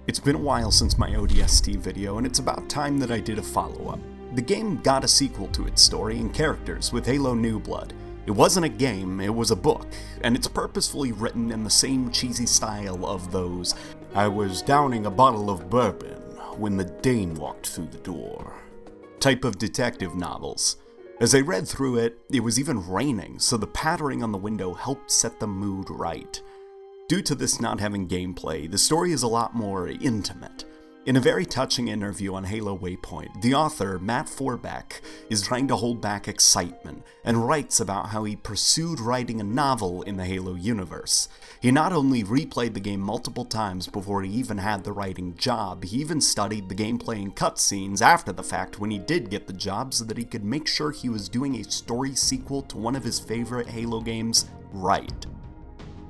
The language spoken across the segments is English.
It's been a while since my ODST video, and it's about time that I did a follow-up. The game got a sequel to its story and characters with Halo New Blood. It wasn't a game, it was a book, and it's purposefully written in the same cheesy style of those "I was downing a bottle of bourbon when the Dane walked through the door" type of detective novels. As I read through it, it was even raining, so the pattering on the window helped set the mood right. Due to this not having gameplay, the story is a lot more intimate. In a very touching interview on Halo Waypoint, the author, Matt Forbeck, is trying to hold back excitement and writes about how he pursued writing a novel in the Halo universe. He not only replayed the game multiple times before he even had the writing job, he even studied the gameplay and cutscenes after the fact when he did get the job so that he could make sure he was doing a story sequel to one of his favorite Halo games right.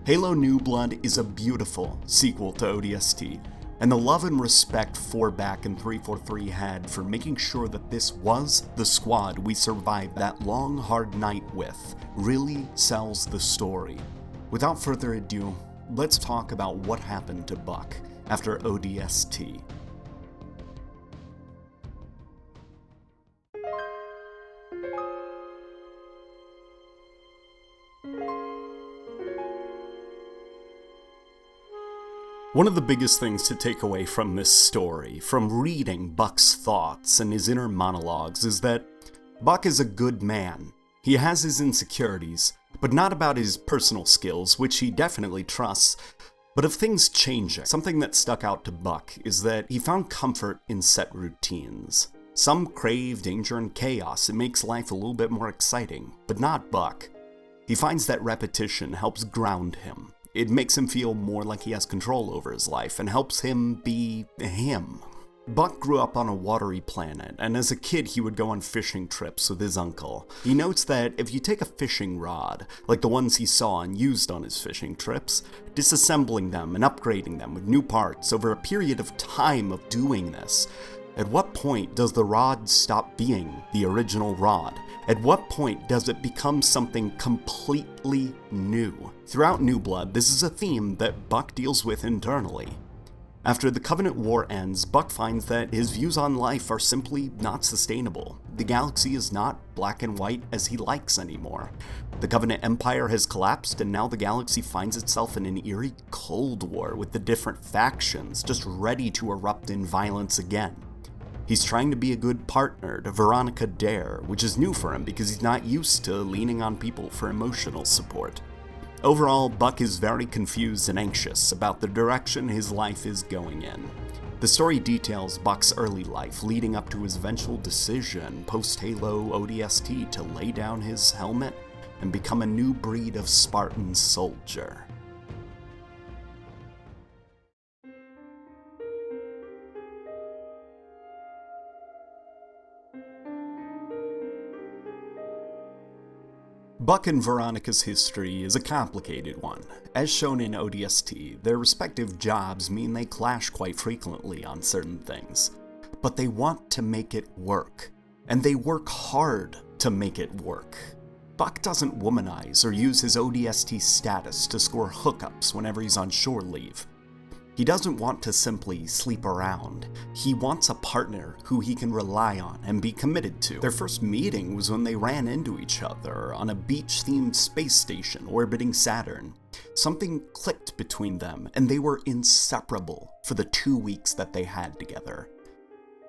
Halo New Blood is a beautiful sequel to ODST, and the love and respect Forbeck and 343 had for making sure that this was the squad we survived that long, hard night with really sells the story. Without further ado, let's talk about what happened to Buck after ODST. One of the biggest things to take away from this story, from reading Buck's thoughts and his inner monologues, is that Buck is a good man. He has his insecurities, but not about his personal skills, which he definitely trusts, but of things changing. Something that stuck out to Buck is that he found comfort in set routines. Some crave danger and chaos. It makes life a little bit more exciting, but not Buck. He finds that repetition helps ground him. It makes him feel more like he has control over his life and helps him be him. Buck grew up on a watery planet, and as a kid he would go on fishing trips with his uncle. He notes that if you take a fishing rod, like the ones he saw and used on his fishing trips, disassembling them and upgrading them with new parts over a period of time of doing this, at what point does the rod stop being the original rod? At what point does it become something completely new? Throughout New Blood, this is a theme that Buck deals with internally. After the Covenant War ends, Buck finds that his views on life are simply not sustainable. The galaxy is not black and white as he likes anymore. The Covenant Empire has collapsed, and now the galaxy finds itself in an eerie Cold War with the different factions just ready to erupt in violence again. He's trying to be a good partner to Veronica Dare, which is new for him because he's not used to leaning on people for emotional support. Overall, Buck is very confused and anxious about the direction his life is going in. The story details Buck's early life leading up to his eventual decision post-Halo ODST to lay down his helmet and become a new breed of Spartan soldier. Buck and Veronica's history is a complicated one. As shown in ODST, their respective jobs mean they clash quite frequently on certain things. But they want to make it work, and they work hard to make it work. Buck doesn't womanize or use his ODST status to score hookups whenever he's on shore leave. He doesn't want to simply sleep around. He wants a partner who he can rely on and be committed to. Their first meeting was when they ran into each other on a beach-themed space station orbiting Saturn. Something clicked between them, and they were inseparable for the 2 weeks that they had together.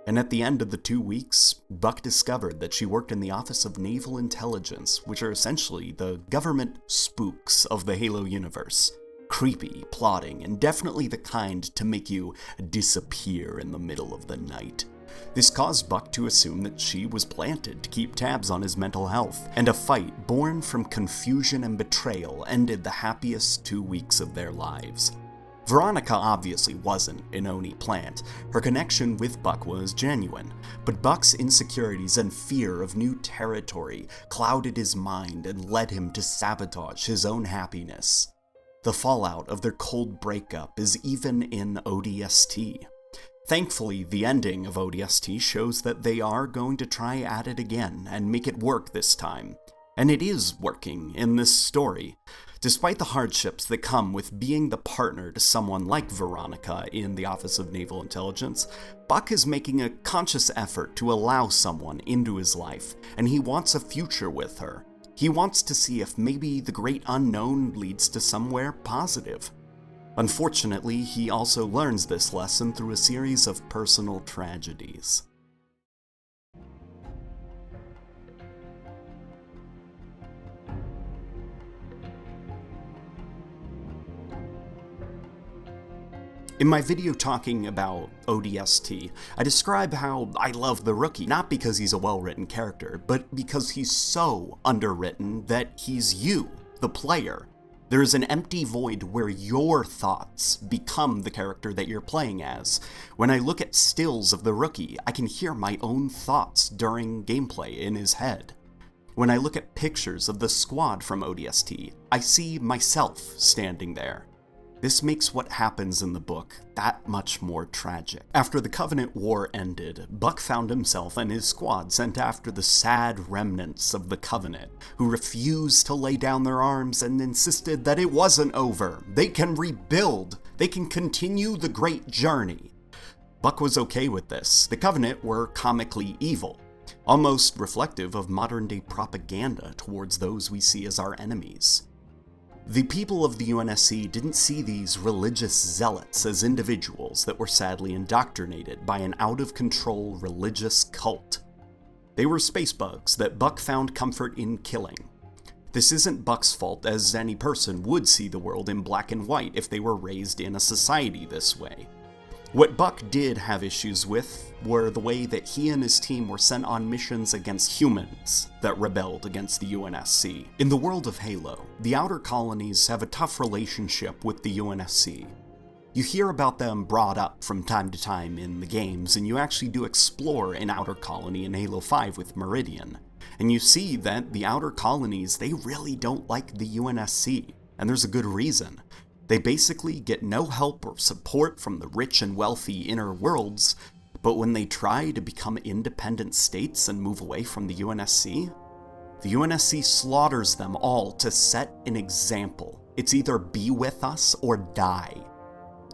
And at the end of the 2 weeks, Buck discovered that she worked in the Office of Naval Intelligence, which are essentially the government spooks of the Halo universe. Creepy, plotting, and definitely the kind to make you disappear in the middle of the night. This caused Buck to assume that she was planted to keep tabs on his mental health, and a fight born from confusion and betrayal ended the happiest 2 weeks of their lives. Veronica obviously wasn't an Oni plant. Her connection with Buck was genuine, but Buck's insecurities and fear of new territory clouded his mind and led him to sabotage his own happiness. The fallout of their cold breakup is even in ODST. Thankfully, the ending of ODST shows that they are going to try at it again and make it work this time. And it is working in this story. Despite the hardships that come with being the partner to someone like Veronica in the Office of Naval Intelligence, Buck is making a conscious effort to allow someone into his life, and he wants a future with her. He wants to see if maybe the great unknown leads to somewhere positive. Unfortunately, he also learns this lesson through a series of personal tragedies. In my video talking about ODST, I describe how I love the Rookie, not because he's a well-written character, but because he's so underwritten that he's you, the player. There is an empty void where your thoughts become the character that you're playing as. When I look at stills of the Rookie, I can hear my own thoughts during gameplay in his head. When I look at pictures of the squad from ODST, I see myself standing there. This makes what happens in the book that much more tragic. After the Covenant War ended, Buck found himself and his squad sent after the sad remnants of the Covenant, who refused to lay down their arms and insisted that it wasn't over. They can rebuild. They can continue the great journey. Buck was okay with this. The Covenant were comically evil, almost reflective of modern-day propaganda towards those we see as our enemies. The people of the UNSC didn't see these religious zealots as individuals that were sadly indoctrinated by an out-of-control religious cult. They were space bugs that Buck found comfort in killing. This isn't Buck's fault, as any person would see the world in black and white if they were raised in a society this way. What Buck did have issues with were the way that he and his team were sent on missions against humans that rebelled against the UNSC. In the world of Halo, the Outer Colonies have a tough relationship with the UNSC. You hear about them brought up from time to time in the games, and you actually do explore an Outer Colony in Halo 5 with Meridian. And you see that the Outer Colonies, they really don't like the UNSC, and there's a good reason. They basically get no help or support from the rich and wealthy inner worlds, but when they try to become independent states and move away from the UNSC slaughters them all to set an example. It's either be with us or die.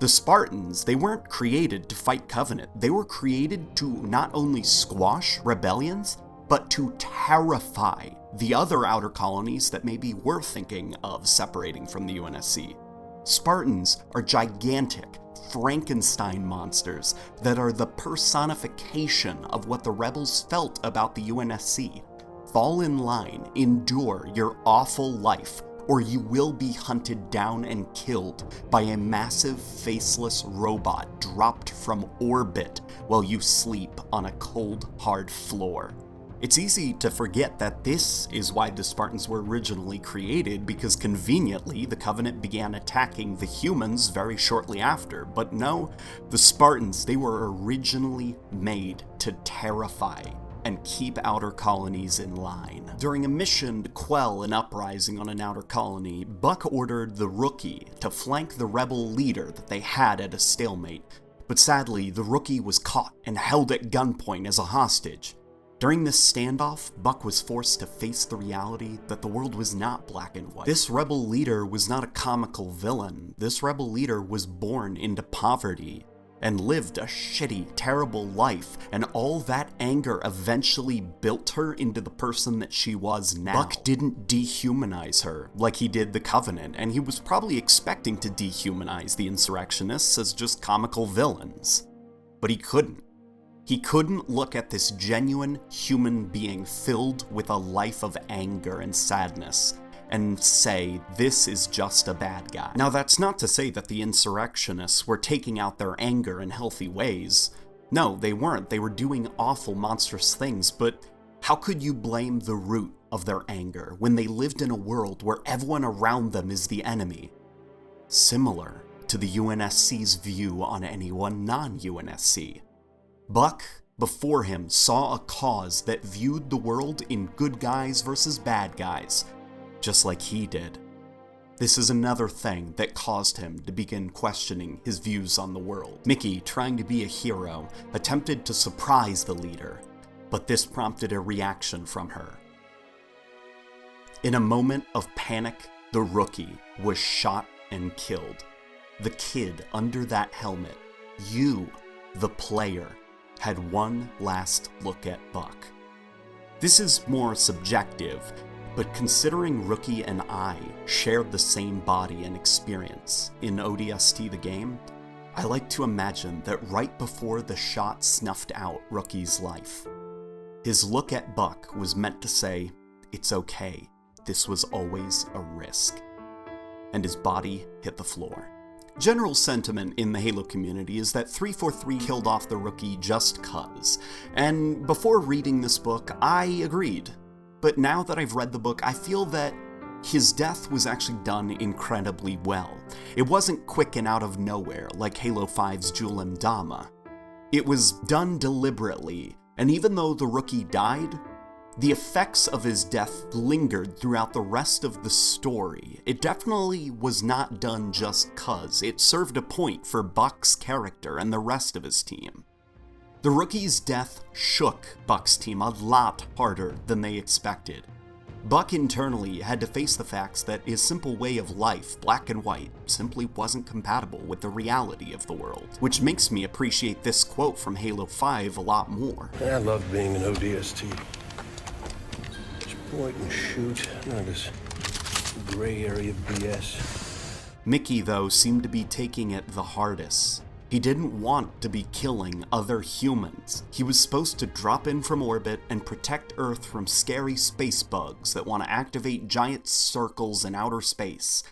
The Spartans, they weren't created to fight Covenant. They were created to not only squash rebellions, but to terrify the other outer colonies that maybe were thinking of separating from the UNSC. Spartans are gigantic Frankenstein monsters that are the personification of what the rebels felt about the UNSC. Fall in line, endure your awful life, or you will be hunted down and killed by a massive faceless robot dropped from orbit while you sleep on a cold, hard floor. It's easy to forget that this is why the Spartans were originally created, because conveniently the Covenant began attacking the humans very shortly after. But no, the Spartans, they were originally made to terrify and keep outer colonies in line. During a mission to quell an uprising on an outer colony, Buck ordered the Rookie to flank the rebel leader that they had at a stalemate. But sadly, the Rookie was caught and held at gunpoint as a hostage. During this standoff, Buck was forced to face the reality that the world was not black and white. This rebel leader was not a comical villain. This rebel leader was born into poverty and lived a shitty, terrible life, and all that anger eventually built her into the person that she was now. Buck didn't dehumanize her like he did the Covenant, and he was probably expecting to dehumanize the insurrectionists as just comical villains. But he couldn't. He couldn't look at this genuine human being filled with a life of anger and sadness and say, this is just a bad guy. Now, that's not to say that the insurrectionists were taking out their anger in healthy ways. No, they weren't. They were doing awful, monstrous things, but how could you blame the root of their anger when they lived in a world where everyone around them is the enemy? Similar to the UNSC's view on anyone non-UNSC. Buck, before him, saw a cause that viewed the world in good guys versus bad guys, just like he did. This is another thing that caused him to begin questioning his views on the world. Mickey, trying to be a hero, attempted to surprise the leader, but this prompted a reaction from her. In a moment of panic The rookie was shot and killed. The kid under that helmet, you, the player, had one last look at Buck. This is more subjective, but considering Rookie and I shared the same body and experience in ODST the game, I like to imagine that right before the shot snuffed out Rookie's life, his look at Buck was meant to say, "It's okay, this was always a risk," and his body hit the floor. General sentiment in the Halo community is that 343 killed off the rookie just cuz, and before reading this book, I agreed. But now that I've read the book, I feel that his death was actually done incredibly well. It wasn't quick and out of nowhere like Halo 5's Julem Dama. It was done deliberately, and even though the rookie died, the effects of his death lingered throughout the rest of the story. It definitely was not done just cuz. It served a point for Buck's character and the rest of his team. The rookie's death shook Buck's team a lot harder than they expected. Buck internally had to face the facts that his simple way of life, black and white, simply wasn't compatible with the reality of the world, which makes me appreciate this quote from Halo 5 a lot more. I love being an ODST. Just point and shoot, not this gray area BS. Mickey, though, seemed to be taking it the hardest. He didn't want to be killing other humans. He was supposed to drop in from orbit and protect Earth from scary space bugs that want to activate giant circles in outer space,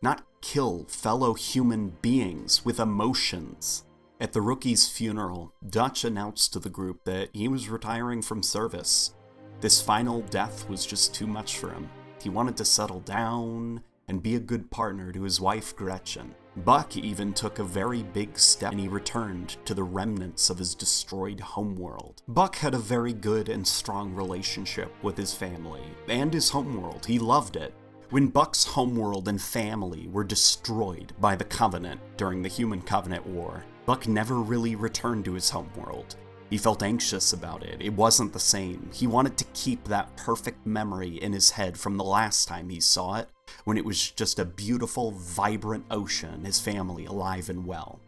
not kill fellow human beings with emotions. At the rookie's funeral, Dutch announced to the group that he was retiring from service. This final death was just too much for him. He wanted to settle down and be a good partner to his wife Gretchen. Buck even took a very big step and he returned to the remnants of his destroyed homeworld. Buck had a very good and strong relationship with his family and his homeworld. He loved it. When Buck's homeworld and family were destroyed by the Covenant during the Human Covenant War, Buck never really returned to his homeworld. He felt anxious about it. It wasn't the same. He wanted to keep that perfect memory in his head from the last time he saw it, when it was just a beautiful, vibrant ocean, his family alive and well.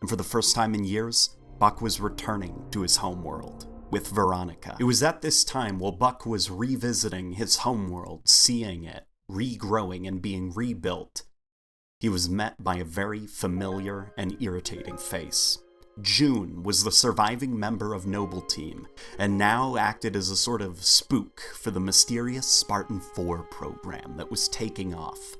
And for the first time in years, Buck was returning to his homeworld with Veronica. It was at this time while Buck was revisiting his homeworld, seeing it, regrowing and being rebuilt, he was met by a very familiar and irritating face. June was the surviving member of Noble Team, and now acted as a sort of spook for the mysterious Spartan 4 program that was taking off.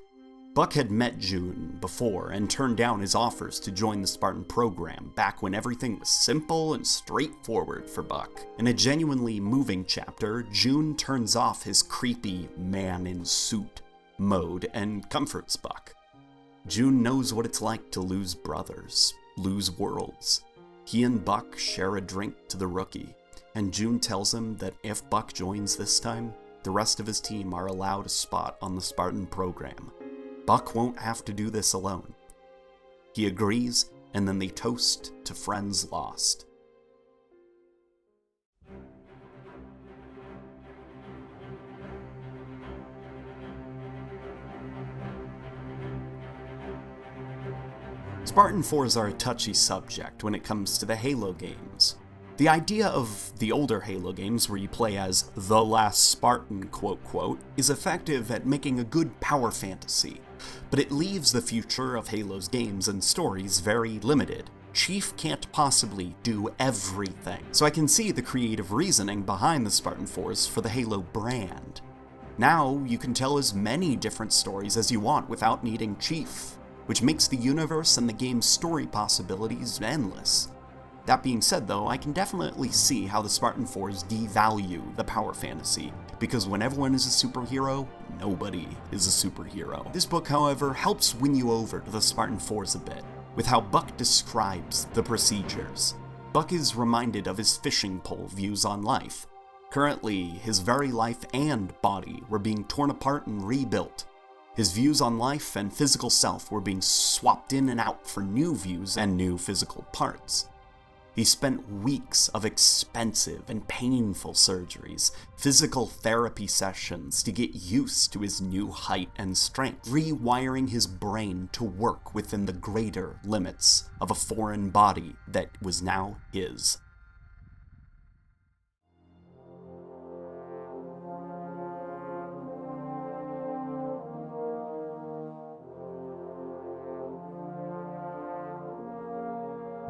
Buck had met June before and turned down his offers to join the Spartan program back when everything was simple and straightforward for Buck. In a genuinely moving chapter, June turns off his creepy man-in-suit mode and comforts Buck. June knows what it's like to lose brothers, lose worlds. He and Buck share a drink to the rookie, and June tells him that if Buck joins this time, the rest of his team are allowed a spot on the Spartan program. Buck won't have to do this alone. He agrees, and then they toast to friends lost. Spartan 4s are a touchy subject when it comes to the Halo games. The idea of the older Halo games where you play as the last Spartan, quote quote, is effective at making a good power fantasy, but it leaves the future of Halo's games and stories very limited. Chief can't possibly do everything, so I can see the creative reasoning behind the Spartan 4s for the Halo brand. Now you can tell as many different stories as you want without needing Chief, which makes the universe and the game's story possibilities endless. That being said though, I can definitely see how the Spartan 4s devalue the power fantasy, because when everyone is a superhero, nobody is a superhero. This book, however, helps win you over to the Spartan 4s a bit, with how Buck describes the procedures. Buck is reminded of his fishing pole views on life. Currently, his very life and body were being torn apart and rebuilt. His views on life and physical self were being swapped in and out for new views and new physical parts. He spent weeks of expensive and painful surgeries, physical therapy sessions to get used to his new height and strength, rewiring his brain to work within the greater limits of a foreign body that was now his.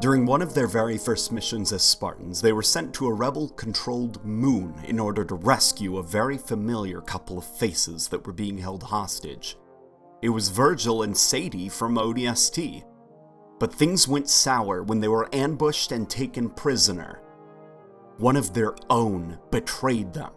During one of their very first missions as Spartans, they were sent to a rebel-controlled moon in order to rescue a very familiar couple of faces that were being held hostage. It was Virgil and Sadie from ODST. But things went sour when they were ambushed and taken prisoner. One of their own betrayed them.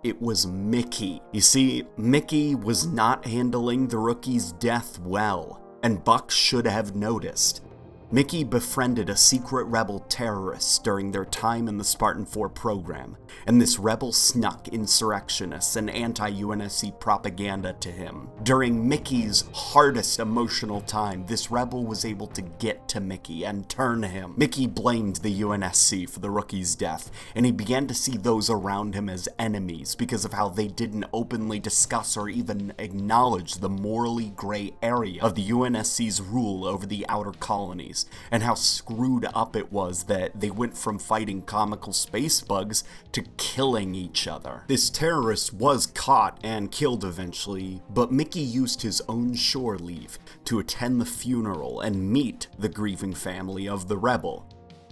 It was Mickey. You see, Mickey was not handling the rookie's death well, and Buck should have noticed. Mickey befriended a secret rebel terrorist during their time in the Spartan 4 program, and this rebel snuck insurrectionists and anti-UNSC propaganda to him. During Mickey's hardest emotional time, this rebel was able to get to Mickey and turn him. Mickey blamed the UNSC for the rookie's death, and he began to see those around him as enemies because of how they didn't openly discuss or even acknowledge the morally gray area of the UNSC's rule over the outer colonies, and how screwed up it was that they went from fighting comical space bugs to killing each other. This terrorist was caught and killed eventually, but Mickey used his own shore leave to attend the funeral and meet the grieving family of the rebel.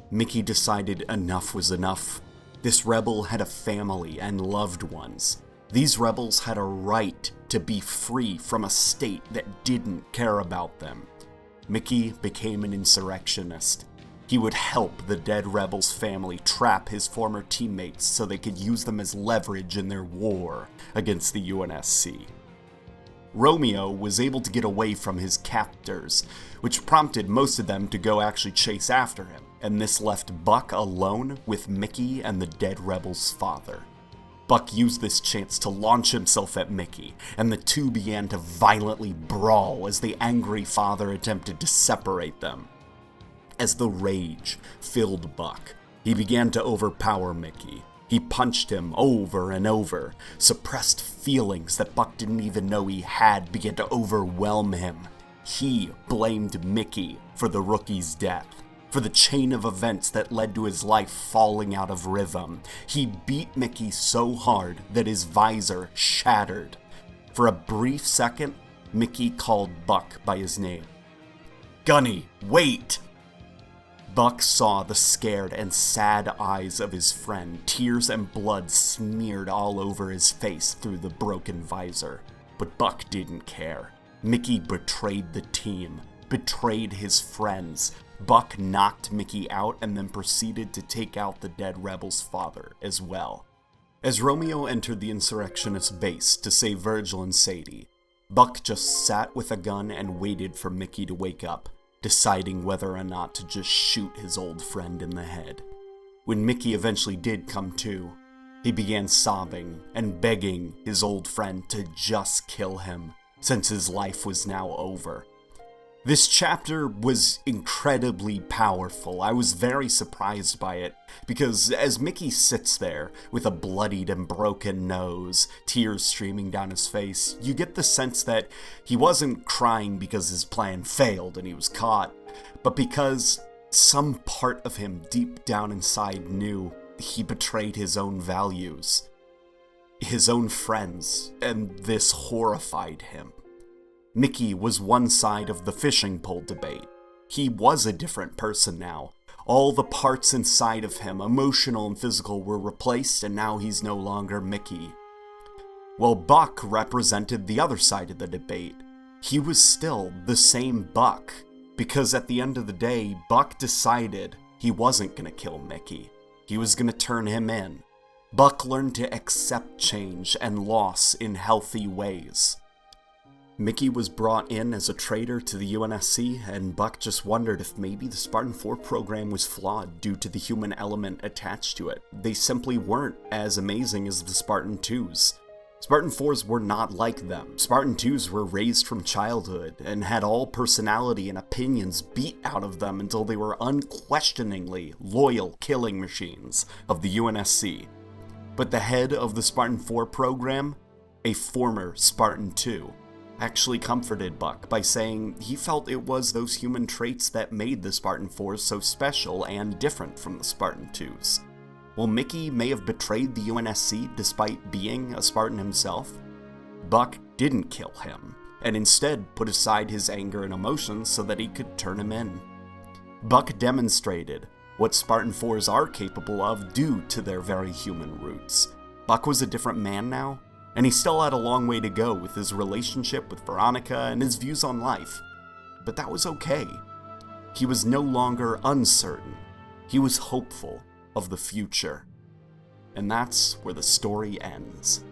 Mickey decided enough was enough. This rebel had a family and loved ones. These rebels had a right to be free from a state that didn't care about them. Mickey became an insurrectionist. He would help the dead rebel's family trap his former teammates so they could use them as leverage in their war against the UNSC. Romeo was able to get away from his captors, which prompted most of them to go actually chase after him, and this left Buck alone with Mickey and the dead rebel's father. Buck used this chance to launch himself at Mickey, and the two began to violently brawl as the angry father attempted to separate them. As the rage filled Buck, he began to overpower Mickey. He punched him over and over. Suppressed feelings that Buck didn't even know he had began to overwhelm him. He blamed Mickey for the rookie's death, for the chain of events that led to his life falling out of rhythm. He beat Mickey so hard that his visor shattered. For a brief second, Mickey called Buck by his name. "Gunny, wait!" Buck saw the scared and sad eyes of his friend, tears and blood smeared all over his face through the broken visor. But Buck didn't care. Mickey betrayed the team, betrayed his friends. Buck knocked Mickey out and then proceeded to take out the dead rebel's father as well. As Romeo entered the insurrectionist base to save Virgil and Sadie, Buck just sat with a gun and waited for Mickey to wake up, deciding whether or not to just shoot his old friend in the head. When Mickey eventually did come to, he began sobbing and begging his old friend to just kill him, since his life was now over. This chapter was incredibly powerful. I was very surprised by it, because as Mickey sits there with a bloodied and broken nose, tears streaming down his face, you get the sense that he wasn't crying because his plan failed and he was caught, but because some part of him deep down inside knew he betrayed his own values, his own friends, and this horrified him. Mickey was one side of the fishing pole debate. He was a different person now. All the parts inside of him, emotional and physical, were replaced, and now he's no longer Mickey. While Buck represented the other side of the debate, he was still the same Buck, because at the end of the day, Buck decided he wasn't gonna kill Mickey. He was gonna turn him in. Buck learned to accept change and loss in healthy ways. Mickey was brought in as a traitor to the UNSC, and Buck just wondered if maybe the Spartan 4 program was flawed due to the human element attached to it. They simply weren't as amazing as the Spartan 2s. Spartan 4s were not like them. Spartan 2s were raised from childhood and had all personality and opinions beat out of them until they were unquestioningly loyal killing machines of the UNSC. But the head of the Spartan 4 program, a former Spartan 2, actually comforted Buck by saying he felt it was those human traits that made the Spartan 4s so special and different from the Spartan 2s. While Mickey may have betrayed the UNSC despite being a Spartan himself, Buck didn't kill him, and instead put aside his anger and emotions so that he could turn him in. Buck demonstrated what Spartan 4s are capable of due to their very human roots. Buck was a different man now, and he still had a long way to go with his relationship with Veronica and his views on life. But that was okay. He was no longer uncertain. He was hopeful of the future. And that's where the story ends.